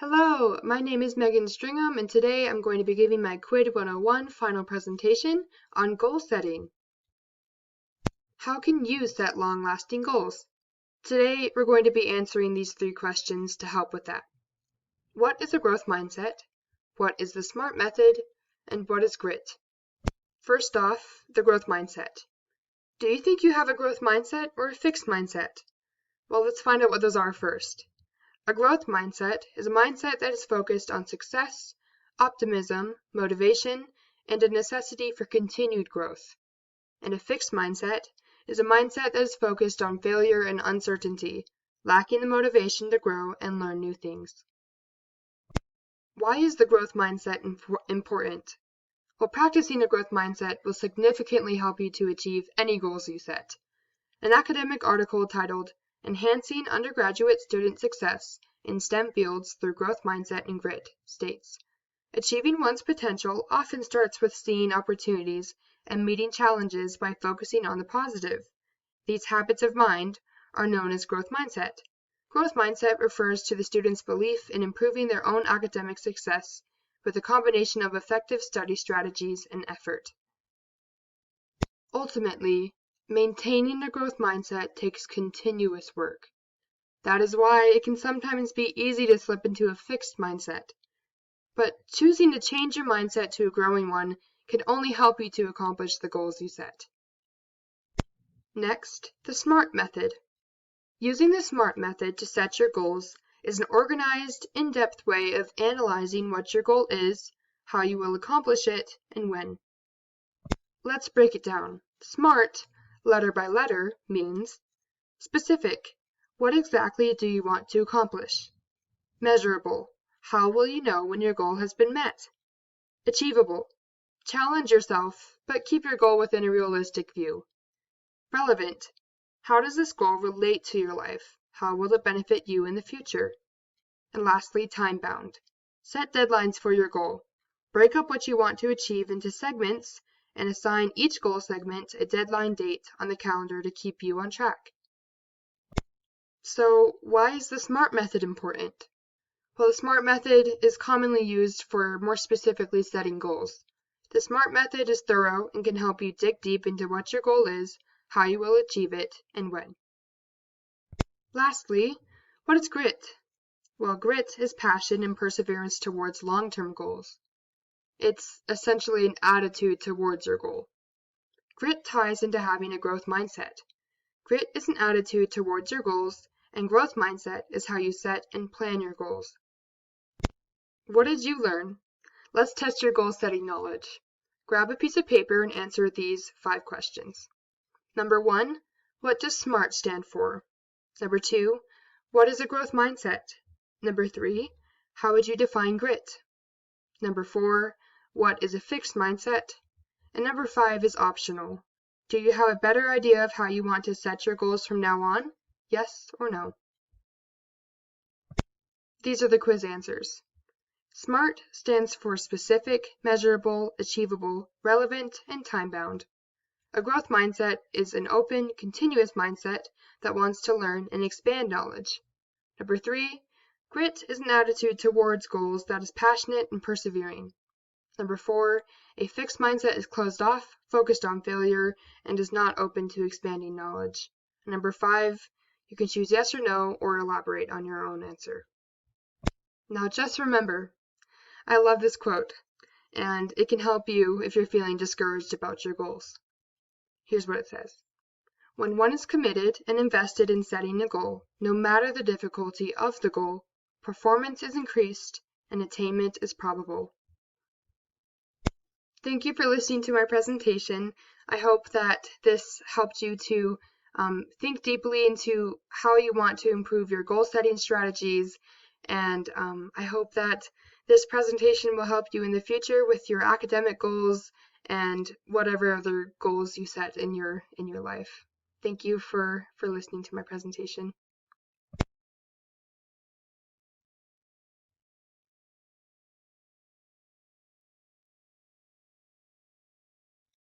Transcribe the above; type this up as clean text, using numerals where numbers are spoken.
Hello, my name is Megan Stringham, and today I'm going to be giving my CWID 101 final presentation on goal setting. How can you set long-lasting goals? Today we're going to be answering these 3 questions to help with that. What is a growth mindset? What is the SMART method? And what is GRIT? First off, the growth mindset. Do you think you have a growth mindset or a fixed mindset? Well, let's find out what those are first. A growth mindset is a mindset that is focused on success, optimism, motivation, and a necessity for continued growth. And a fixed mindset is a mindset that is focused on failure and uncertainty, lacking the motivation to grow and learn new things. Why is the growth mindset important? Well, practicing a growth mindset will significantly help you to achieve any goals you set. An academic article titled Enhancing Undergraduate Student Success in STEM Fields Through Growth Mindset and Grit states, achieving one's potential often starts with seeing opportunities and meeting challenges by focusing on the positive. These habits of mind are known as growth mindset. Growth mindset refers to the student's belief in improving their own academic success with a combination of effective study strategies and effort. Ultimately, maintaining a growth mindset takes continuous work. That is why it can sometimes be easy to slip into a fixed mindset. But choosing to change your mindset to a growing one can only help you to accomplish the goals you set. Next, the SMART method. Using the SMART method to set your goals is an organized, in-depth way of analyzing what your goal is, how you will accomplish it, and when. Let's break it down. SMART, letter by letter, means specific. What exactly do you want to accomplish? Measurable. How will you know when your goal has been met? Achievable. Challenge yourself, but keep your goal within a realistic view. Relevant. How does this goal relate to your life? How will it benefit you in the future? And lastly, time-bound. Set deadlines for your goal. Break up what you want to achieve into segments and assign each goal segment a deadline date on the calendar to keep you on track. So, why is the SMART method important? Well, the SMART method is commonly used for more specifically setting goals. The SMART method is thorough and can help you dig deep into what your goal is, how you will achieve it, and when. Lastly, what is GRIT? Well, GRIT is passion and perseverance towards long-term goals. It's essentially an attitude towards your goal. Grit ties into having a growth mindset. Grit is an attitude towards your goals, and growth mindset is how you set and plan your goals. What did you learn? Let's test your goal-setting knowledge. Grab a piece of paper and answer these 5 questions. Number 1, what does SMART stand for? Number 2, what is a growth mindset? Number 3, how would you define grit? Number 4, what is a fixed mindset? And number 5 is optional. Do you have a better idea of how you want to set your goals from now on? Yes or no? These are the quiz answers. SMART stands for specific, measurable, achievable, relevant, and time-bound. A growth mindset is an open, continuous mindset that wants to learn and expand knowledge. Number 3, grit is an attitude towards goals that is passionate and persevering. Number 4, a fixed mindset is closed off, focused on failure, and is not open to expanding knowledge. And number 5, you can choose yes or no or elaborate on your own answer. Now just remember, I love this quote, and it can help you if you're feeling discouraged about your goals. Here's what it says. When one is committed and invested in setting a goal, no matter the difficulty of the goal, performance is increased and attainment is probable. Thank you for listening to my presentation. I hope that this helped you to think deeply into how you want to improve your goal-setting strategies, and I hope that this presentation will help you in the future with your academic goals and whatever other goals you set in your life. Thank you for listening to my presentation.